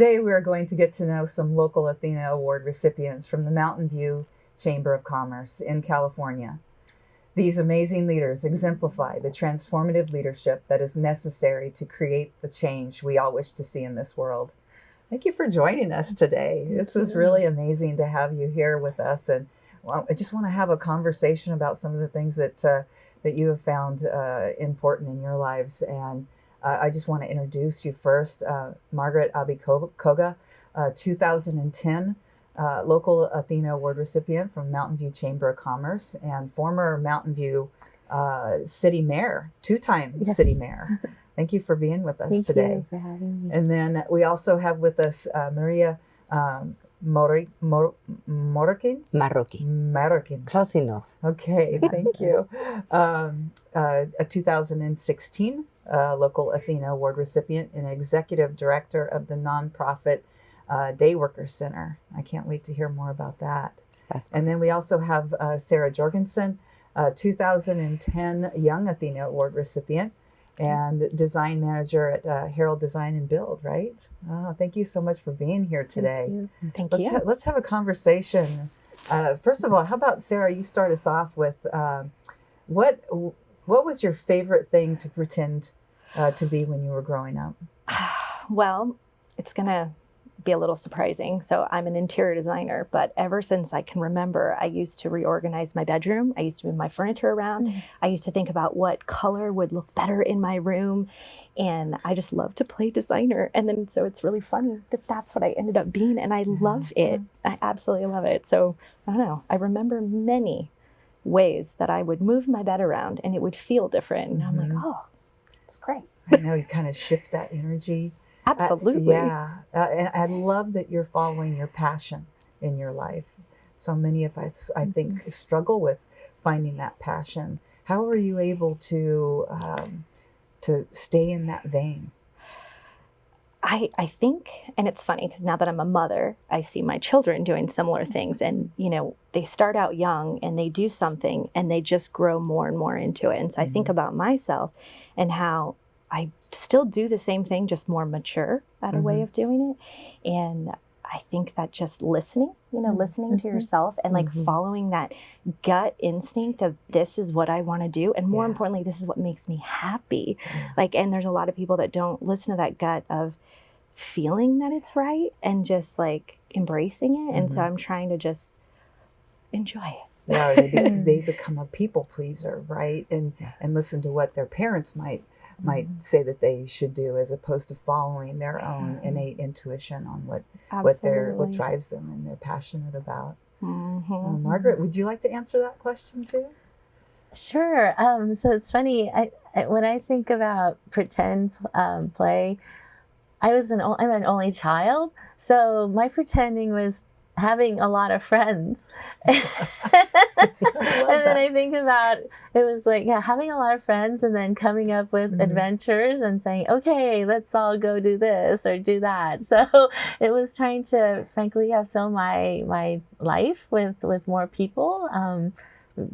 Today we are going to get to know some local Athena Award recipients from the Mountain View Chamber of Commerce in California. These amazing leaders exemplify the transformative leadership that is necessary to create the change we all wish to see in this world. Thank you for joining us today. This is really amazing to have you here with us, and I just want to have a conversation about some of the things that that you have found important in your lives. And I just want to introduce you first, Margaret Abe-Koga, 2010 local Athena Award recipient from Mountain View Chamber of Commerce and former Mountain View city mayor, two-time city mayor. Thank you for being with us today. Thank you for having me. And then we also have with us Maria Marroquin. Marroquin. Close enough. Okay, thank you. A 2016 local Athena Award recipient and executive director of the nonprofit Day Workers Center. I can't wait to hear more about that. And then we also have Sara Jorgensen, 2010 Young ATHENA Award recipient and design manager at Herald Design and Build, right? Oh, thank you so much for being here today. Thank you. Let's have a conversation. First of all, how about, Sara, you start us off with what was your favorite thing to pretend to be when you were growing up? Well, it's going to be a little surprising. So I'm an interior designer, but ever since I can remember, I used to reorganize my bedroom. I used to move my furniture around. I used to think about what color would look better in my room. And I just love to play designer. And then, so it's really funny that that's what I ended up being. And I love it. I absolutely love it. So I don't know. I remember many ways that I would move my bed around and it would feel different. And I'm like, oh, it's great. I know, you kind of shift that energy. Absolutely. And I love that you're following your passion in your life. So many of us, I think, struggle with finding that passion. How are you able to stay in that vein? I think, and it's funny because now that I'm a mother, I see my children doing similar things. And, you know, they start out young and they do something and they just grow more and more into it. And so I think about myself and how I still do the same thing, just more mature at a way of doing it. And I think that just listening, listening to yourself and like following that gut instinct of this is what I want to do. And more importantly, this is what makes me happy. Like, and there's a lot of people that don't listen to that gut of feeling that it's right and just like embracing it. And so I'm trying to just enjoy it. Yeah, they become a people pleaser, right? And listen to what their parents might say that they should do, as opposed to following their own innate intuition on what drives them and they're passionate about. Margaret, would you like to answer that question too? Sure. So it's funny. I when I think about pretend play, I'm an only child, so my pretending was having a lot of friends. And then I think about, it was like, having a lot of friends and then coming up with adventures and saying, okay, let's all go do this or do that. So it was trying to, frankly, fill my life with more people,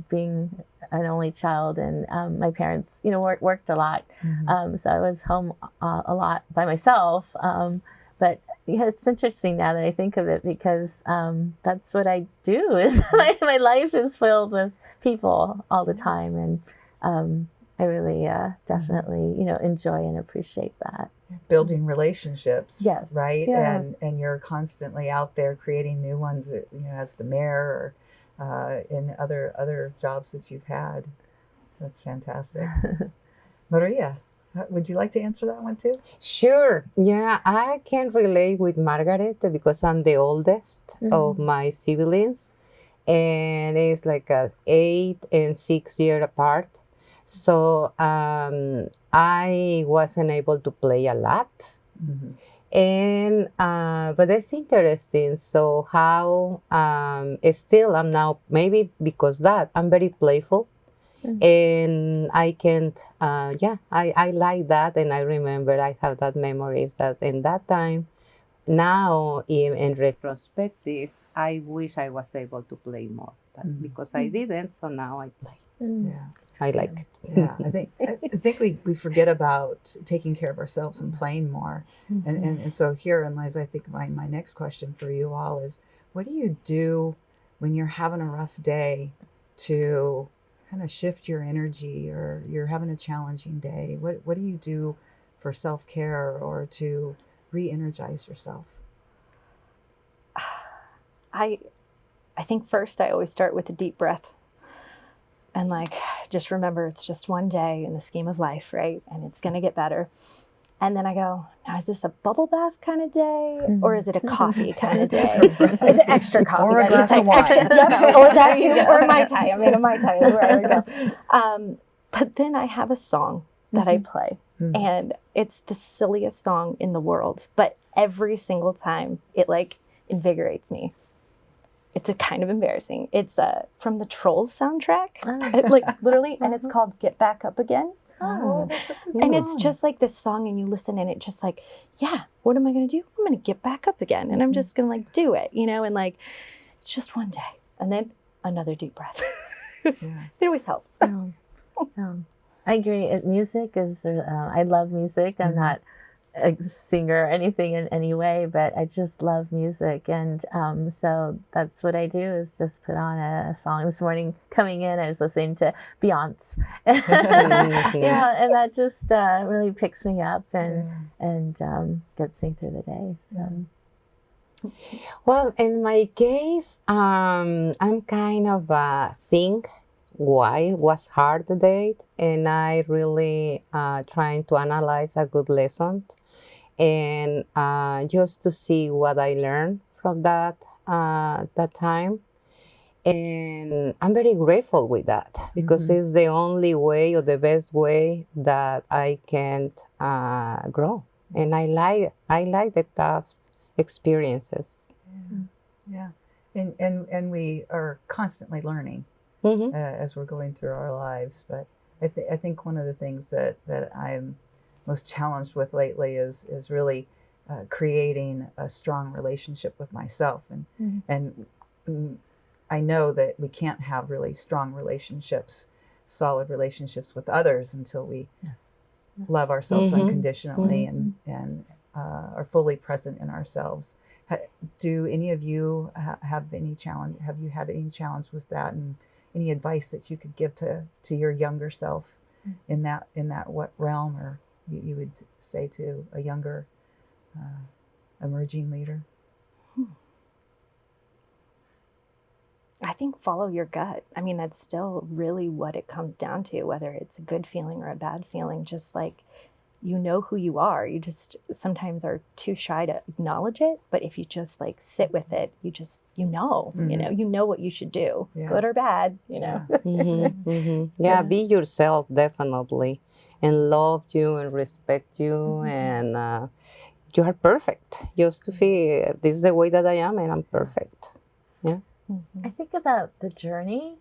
being an only child. And my parents, worked a lot. So I was home a lot by myself. But it's interesting now that I think of it, because that's what I do. Is my life is filled with people all the time, and I really definitely enjoy and appreciate that. Building relationships, yes, right? Yes. And you're constantly out there creating new ones, as the mayor or in other jobs that you've had. That's fantastic. Maria, would you like to answer that one too? Sure. Yeah, I can relate with Margaret because I'm the oldest of my siblings, and it's like 8 and 6 years apart. So I wasn't able to play a lot. And but it's interesting. So how still I'm now, maybe because that I'm very playful. And I can't, I like that. And I remember I have that memories that in that time. Now, in retrospective, I wish I was able to play more, but because I didn't, so now I play. Yeah. I like it. Yeah, I think we forget about taking care of ourselves and playing more. And so herein lies, I think, my next question for you all is, what do you do when you're having a rough day to kind of shift your energy, or you're having a challenging day? What do you do for self-care or to re-energize yourself? I think first I always start with a deep breath. And like, just remember, it's just one day in the scheme of life, right? And it's going to get better. And then I go, now, is this a bubble bath kind of day? Or is it a coffee kind of day? Is it extra coffee? Or a glass of wine. Yep, or that too, or a Mai Tai. I mean, a Mai Tai is where I would go. But then I have a song that I play. And it's the silliest song in the world. But every single time, it like invigorates me. It's a kind of embarrassing. It's from the Trolls soundtrack, like literally, and it's called "Get Back Up Again." Oh, that's a good And song. it's just like this song, and you listen, and it just like, yeah, what am I going to do? I'm going to get back up again, and I'm just going to like do it, you know, and like, it's just one day, and then another deep breath. Yeah. It always helps. I agree. Music is, I love music. I'm not a singer or anything in any way, but I just love music. And so that's what I do, is just put on a song. This morning coming in, I was listening to Beyonce. Yeah, and that just really picks me up and gets me through the day. So. Well, in my case, I'm kind of think why it was hard today, and I really trying to analyze a good lesson, and just to see what I learned from that time. And I'm very grateful with that, because it's the only way, or the best way, that I can grow. And I like the tough experiences. Yeah. And we are constantly learning as we're going through our lives. But I think one of the things that I'm most challenged with lately is really creating a strong relationship with myself. And I know that we can't have really strong relationships, solid relationships with others, until we love ourselves unconditionally and are fully present in ourselves. Do any of you have any challenge? Have you had any challenge with that? And any advice that you could give to your younger self in that what realm, or you would say to a younger emerging leader? I think follow your gut. I mean, that's still really what it comes down to, whether it's a good feeling or a bad feeling. Just like, you know who you are. You just sometimes are too shy to acknowledge it. But if you just like sit with it, you know what you should do, good or bad, you know. Yeah, be yourself, definitely, and love you and respect you, and you are perfect. Just to feel this is the way that I am, and I'm perfect. Yeah. I think about the journey.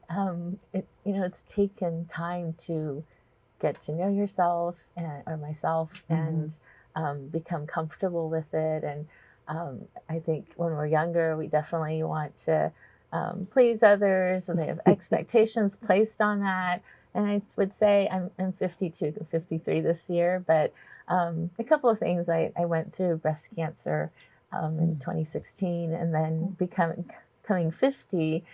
It's taken time to get to know yourself or myself and become comfortable with it. And I think when we're younger, we definitely want to please others, and they have expectations placed on that. And I would say I'm 52, 53 this year, but a couple of things. I went through breast cancer in 2016, and then becoming 50,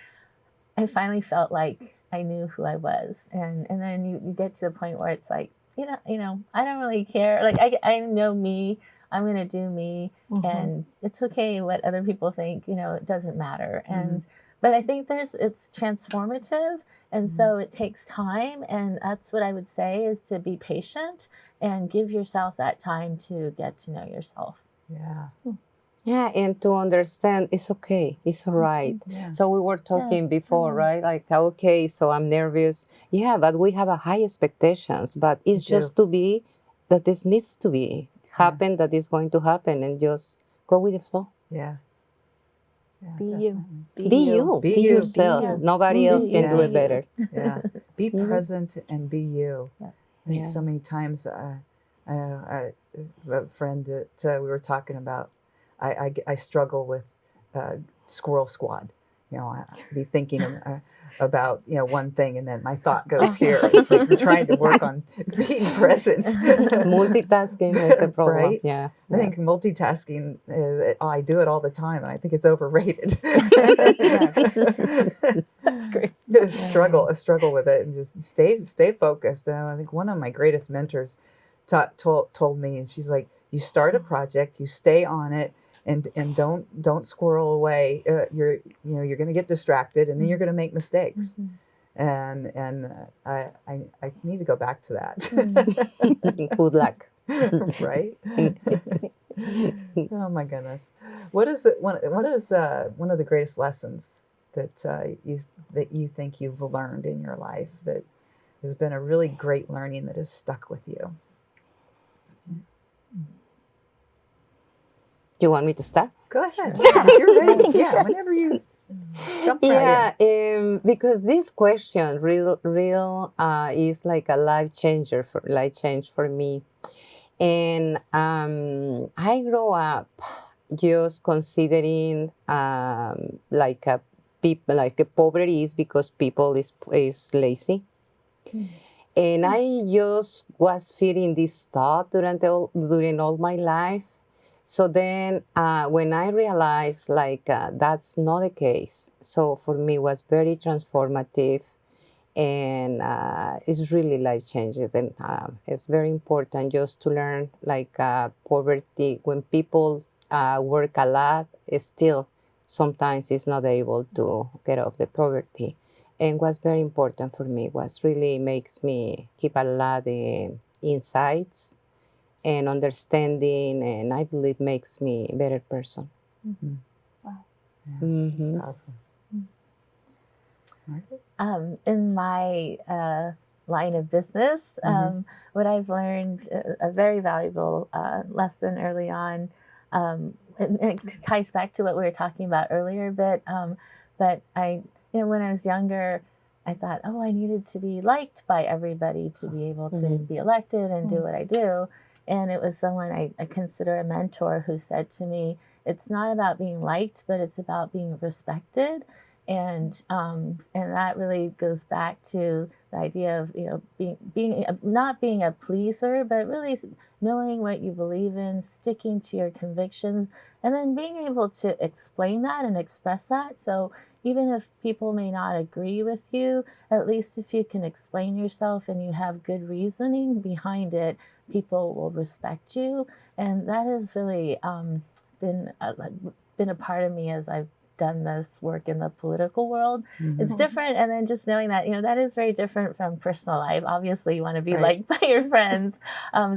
I finally felt like I knew who I was. And then you get to the point where it's like, I don't really care. Like, I know me, I'm going to do me, and it's okay what other people think, it doesn't matter. But I think it's transformative. And so it takes time. And that's what I would say, is to be patient and give yourself that time to get to know yourself. Yeah. Yeah, and to understand it's okay, it's all right. So we were talking before, right? Like, okay, so I'm nervous. Yeah, but we have a high expectations, but it's just to be that this needs to be happen, that is going to happen, and just go with the flow. Yeah. Be you. Be you. Be yourself. Be you. Nobody else can do it better. Yeah. Be present and be you. Yeah. I think so many times, a friend that we were talking about, I struggle with Squirrel Squad. be thinking about one thing, and then my thought goes here. It's like I'm trying to work on being present. Multitasking is a problem. Right? Yeah. I think multitasking, I do it all the time, and I think it's overrated. That's great. I struggle with it, and just stay focused. I think one of my greatest mentors told me, and she's like, you start a project, you stay on it, and don't squirrel away. You're going to get distracted, and then you're going to make mistakes. And I need to go back to that. Good luck. Right? Oh my goodness. What is one of the greatest lessons that you think you've learned in your life that has been a really great learning that has stuck with you? You want me to start? Go ahead. Yeah, if you're ready. Yeah, whenever you jump right in. Because this question real is like a life change for me. And I grew up just considering like a poverty is because people is lazy. And I just was feeling this thought during all my life. So then when I realized that's not the case, so for me it was very transformative, and it's really life-changing. And it's very important just to learn poverty, when people work a lot, still sometimes it's not able to get off the poverty. And what's very important for me was really makes me keep a lot of insights and understanding, and I believe makes me a better person. Wow. Yeah, that's powerful. In my line of business, what I've learned, a very valuable lesson early on, and it ties back to what we were talking about earlier, but I, when I was younger, I thought, I needed to be liked by everybody to be able to be elected and do what I do. And it was someone I consider a mentor who said to me, it's not about being liked, but it's about being respected. And that really goes back to the idea of being not being a pleaser, but really knowing what you believe in, sticking to your convictions, and then being able to explain that and express that. So even if people may not agree with you, at least if you can explain yourself and you have good reasoning behind it, people will respect you. And that has really been a part of me as I've done this work in the political world. It's different, and then just knowing that that is very different from personal life. Obviously you want to be liked by your friends,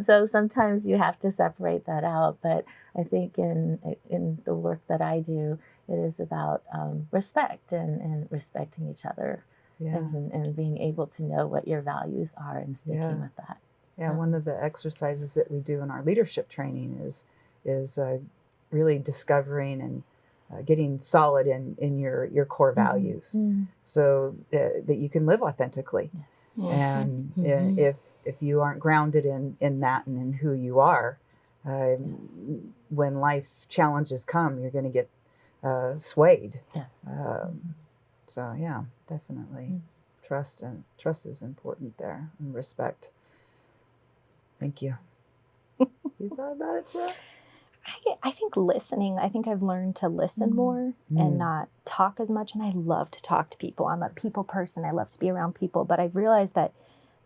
so sometimes you have to separate that out. But I think in the work that I do, it is about respect and respecting each other, and being able to know what your values are and sticking with that. One of the exercises that we do in our leadership training is really discovering and getting solid in your core values, so that you can live authentically. And if you aren't grounded in that and in who you are, when life challenges come, you're going to get swayed. So yeah, definitely trust is important there, and respect. Thank you. You thought about it, Sarah? I think listening. I think I've learned to listen more and not talk as much. And I love to talk to people. I'm a people person. I love to be around people. But I've realized that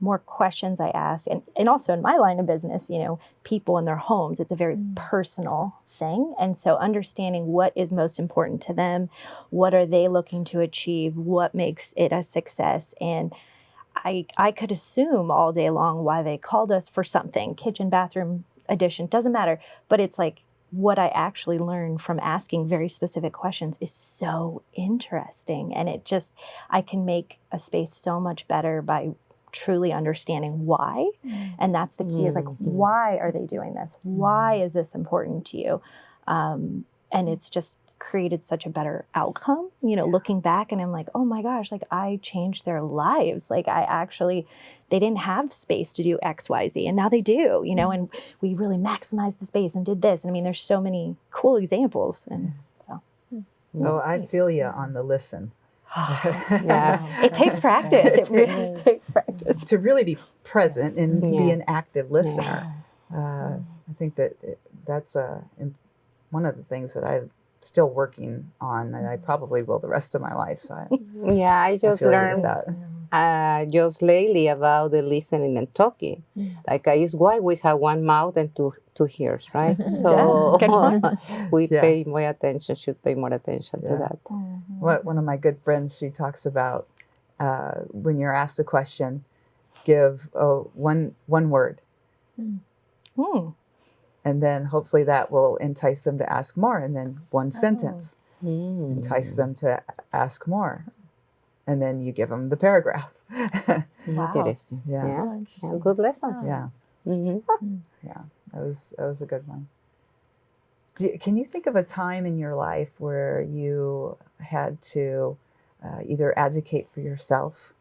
more questions I ask, and also in my line of business, people in their homes, it's a very personal thing. And so understanding what is most important to them, what are they looking to achieve, what makes it a success. And I could assume all day long why they called us for something, kitchen, bathroom addition, doesn't matter. But it's like what I actually learned from asking very specific questions is so interesting. And I can make a space so much better by truly understanding why. And that's the key, is why are they doing this? Why is this important to you? And it's just created such a better outcome, looking back, and I'm like, oh my gosh, I changed their lives. They didn't have space to do X, Y, Z, and now they do, and we really maximized the space and did this. And I mean, there's so many cool examples. And so. Oh, I feel you on the listen. Yeah. It takes practice. It really takes practice. To really be present and be Yeah. an active listener. I think that's one of the things that I'm still working on, and I probably will the rest of my life. So Yeah, I just feel you with learned that. just lately about the listening and talking. Like it's why we have one mouth and two ears, right? So good point. we Yeah. should pay more attention to Yeah. that. One of my good friends, she talks about when you're asked a question, give one word. Mm. And then hopefully that will entice them to ask more. And then one sentence, entice them to ask more. And then you give them the paragraph. Wow. Interesting. Yeah. Yeah. Good lessons. Yeah. Mm-hmm. Yeah. That was a good one. Can you think of a time in your life where you had to either advocate for yourself?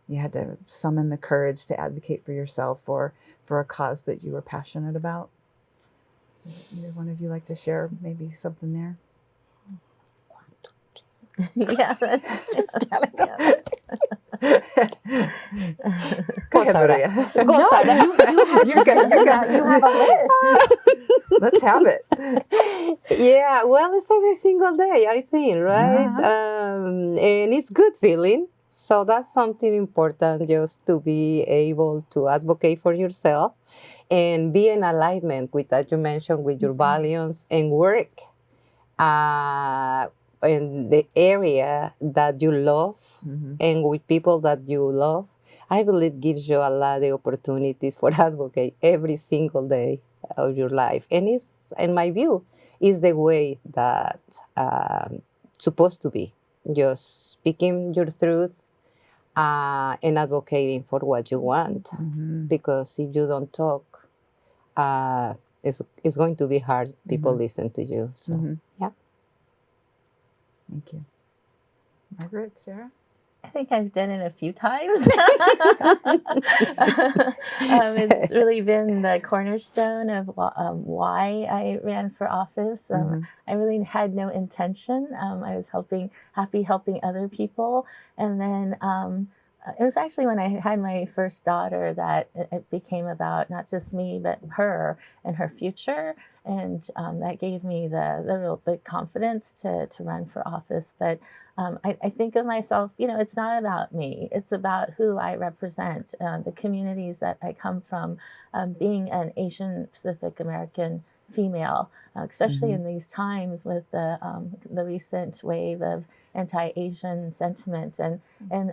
You had to summon the courage to advocate for yourself or for a cause that you were passionate about? Either one of you like to share maybe something there? Yeah, that's just Go ahead, Sara. Maria. Go, Sara. You have a list. Let's have it. Yeah, well, it's every single day, I think, right? And it's good feeling. So that's something important, just to be able to advocate for yourself and be in alignment with, as you mentioned, with your values and work in the area that you love and with people that you love. I believe gives you a lot of opportunities for advocate every single day of your life. And it's, in my view, is the way that supposed to be. Just speaking your truth and advocating for what you want. Because if you don't talk, it's going to be hard. People listen to you. So, yeah. Thank you. Margaret, Sarah? I think I've done it a few times. It's really been the cornerstone of why I ran for office. I really had no intention. I was happy helping other people. And then it was actually when I had my first daughter that it became about not just me, but her and her future. And that gave me the confidence to run for office. But I think of myself, it's not about me. It's about who I represent, the communities that I come from, being an Asian Pacific American female, especially in these times with the recent wave of anti-Asian sentiment. And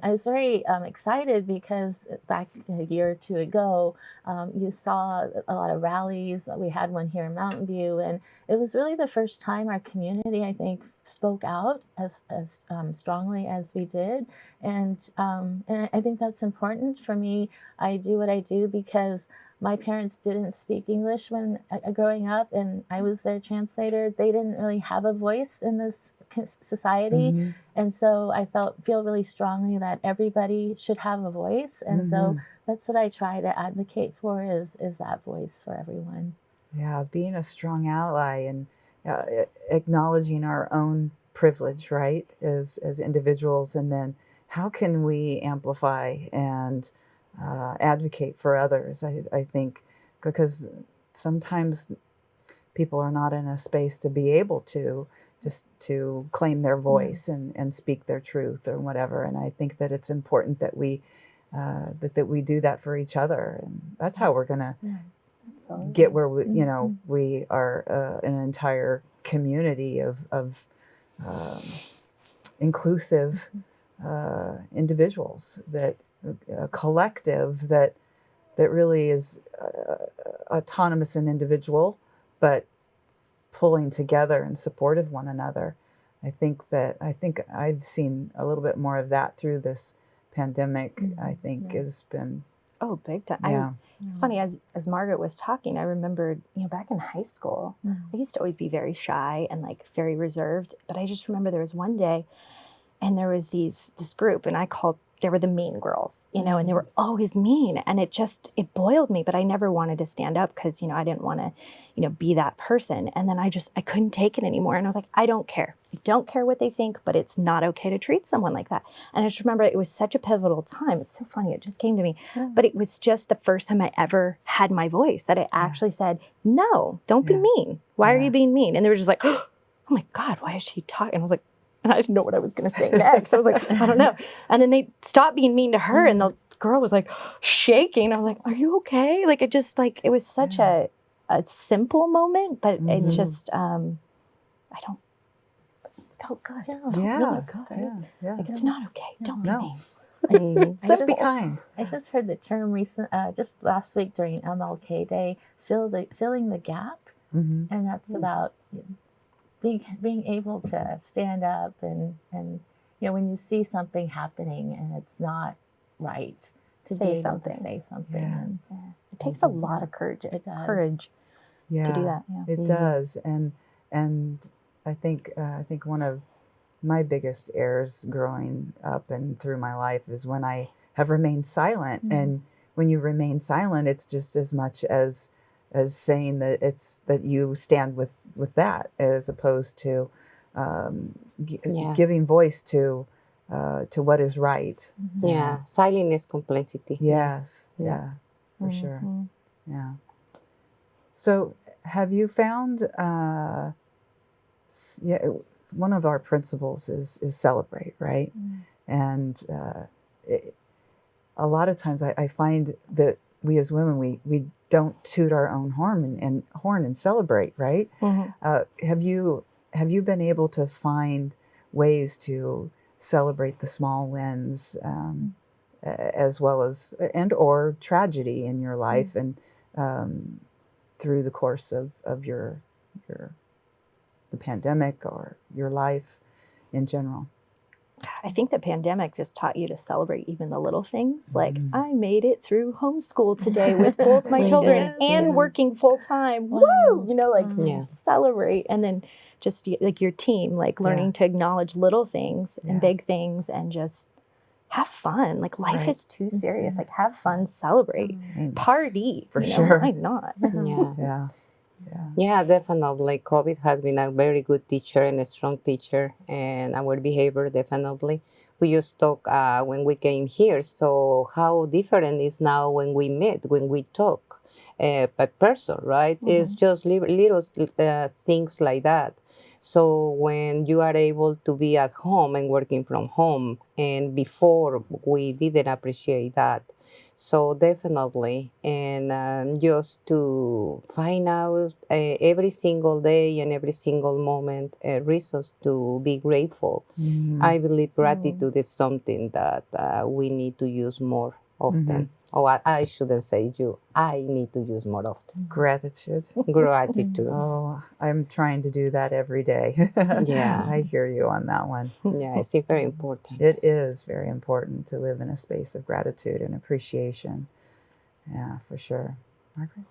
I was very excited because back a year or two ago, you saw a lot of rallies. We had one here in Mountain View, and it was really the first time our community, I think, spoke out as strongly as we did. And I think that's important for me. I do what I do because my parents didn't speak English when growing up, and I was their translator. They didn't really have a voice in this society. And so I feel really strongly that everybody should have a voice. And so that's what I try to advocate for is that voice for everyone. Yeah, being a strong ally and acknowledging our own privilege, right, as individuals, and then how can we amplify and advocate for others? I think because sometimes people are not in a space to be able to just to claim their voice and speak their truth or whatever. And I think that it's important that we do that for each other, and that's how we're gonna get where we we are an entire community of inclusive individuals, that a collective that really is autonomous and individual, but pulling together in support of one another. I think I've seen a little bit more of that through this pandemic. I think has been big time. Yeah. It's funny, as Margaret was talking, I remembered, back in high school, I used to always be very shy and like very reserved. But I just remember there was one day, and there was this group, and I called there were the mean girls, you know, and they were always mean. And it boiled me, but I never wanted to stand up because, you know, I didn't want to, you know, be that person. And then I couldn't take it anymore. And I was like, I don't care. I don't care what they think, but it's not okay to treat someone like that. And I just remember it was such a pivotal time. It's so funny. It just came to me. But it was just the first time I ever had my voice that I actually said, no, don't be mean. Why are you being mean? And they were just like, oh my God, why is she talking? And I was like, and I didn't know what I was going to say next. I was like, I don't know. And then they stopped being mean to her, and the girl was like shaking. I was like, are you okay? Like, it was such a simple moment, but it just, I felt good. Yeah. Really good. Yeah. Like, it's not okay. Don't be No. mean. Just be kind. I just heard the term just last week during MLK Day, filling the gap, and that's about being able to stand up and you know, when you see something happening and it's not right, to say something. And, it takes a lot of courage. It does. Courage to do that. Yeah. It does, and I think one of my biggest errors growing up and through my life is when I have remained silent. And when you remain silent, it's just as much as saying that you stand with that, as opposed to giving voice to what is right. Yeah, silence is complexity. Yes, for sure. Yeah. So, have you found? One of our principles is celebrate, right? And a lot of times I find that we as women we don't toot our own horn and celebrate, right? Have you been able to find ways to celebrate the small wins, as well as or tragedy in your life, and through the course of the pandemic or your life in general? I think the pandemic just taught you to celebrate even the little things. Like, I made it through homeschool today with both my children and working full time. Woo! You know, like celebrate. And then just like your team, like learning to acknowledge little things and big things and just have fun. Like, life is too serious. Like, have fun, celebrate, party. For sure. Why not? Yeah, definitely. COVID has been a very good teacher and a strong teacher, and our behavior definitely. We just talk when we came here. So how different is now when we meet, when we talk by person, right? It's just little things like that. So when you are able to be at home and working from home, and before we didn't appreciate that. So definitely, and just to find out every single day and every single moment reasons to be grateful. I believe gratitude is something that we need to use more often. Oh, I shouldn't say you. I need to use more often. Gratitude. Gratitude. Oh, I'm trying to do that every day. Yeah. I hear you on that one. Yeah, it's very important. It is very important to live in a space of gratitude and appreciation. Yeah, for sure. Margaret?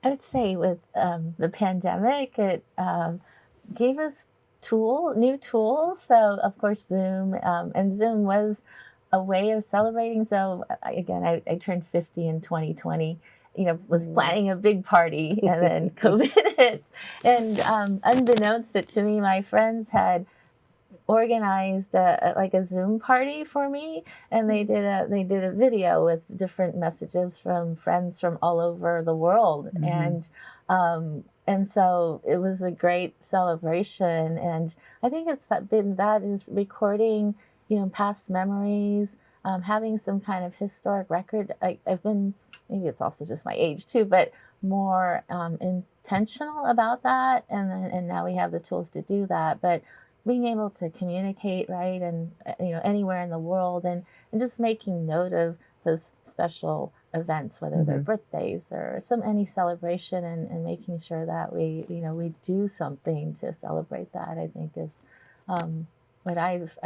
I would say with the pandemic, it gave us new tools. So, of course, Zoom, and Zoom was a way of celebrating. So again, I turned 50 in 2020, you know, was planning a big party, and then COVID hit. And unbeknownst to me, my friends had organized a Zoom party for me, and they did a video with different messages from friends from all over the world. And so it was a great celebration. And I think that is recording, you know, past memories, having some kind of historic record. I've been, maybe it's also just my age too, but more intentional about that. And now we have the tools to do that. But being able to communicate, right, and you know, anywhere in the world, and just making note of those special events, whether they're birthdays or any celebration, and making sure that we do something to celebrate that, I think is what I've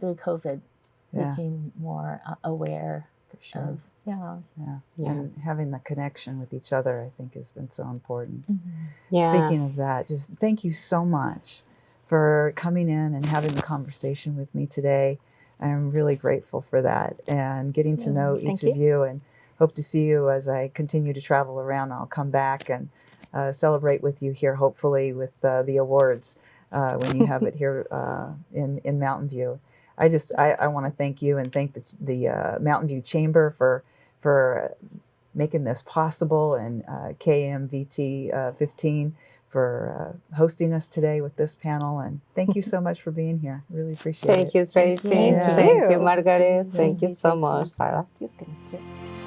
through COVID became more aware of. And having the connection with each other, I think, has been so important. Yeah. Speaking of that, just thank you so much for coming in and having the conversation with me today. I'm really grateful for that, and getting to know Thank each of you, and hope to see you as I continue to travel around. I'll come back and celebrate with you here, hopefully with the awards when you have it here in Mountain View. I want to thank you and thank the Mountain View Chamber for making this possible, and KMVT 15 for hosting us today with this panel. And thank you so much for being here. Really appreciate it. Thank you, Tracy. Thank you. Thank you, Margaret. Thank you so much, Sara. Thank you.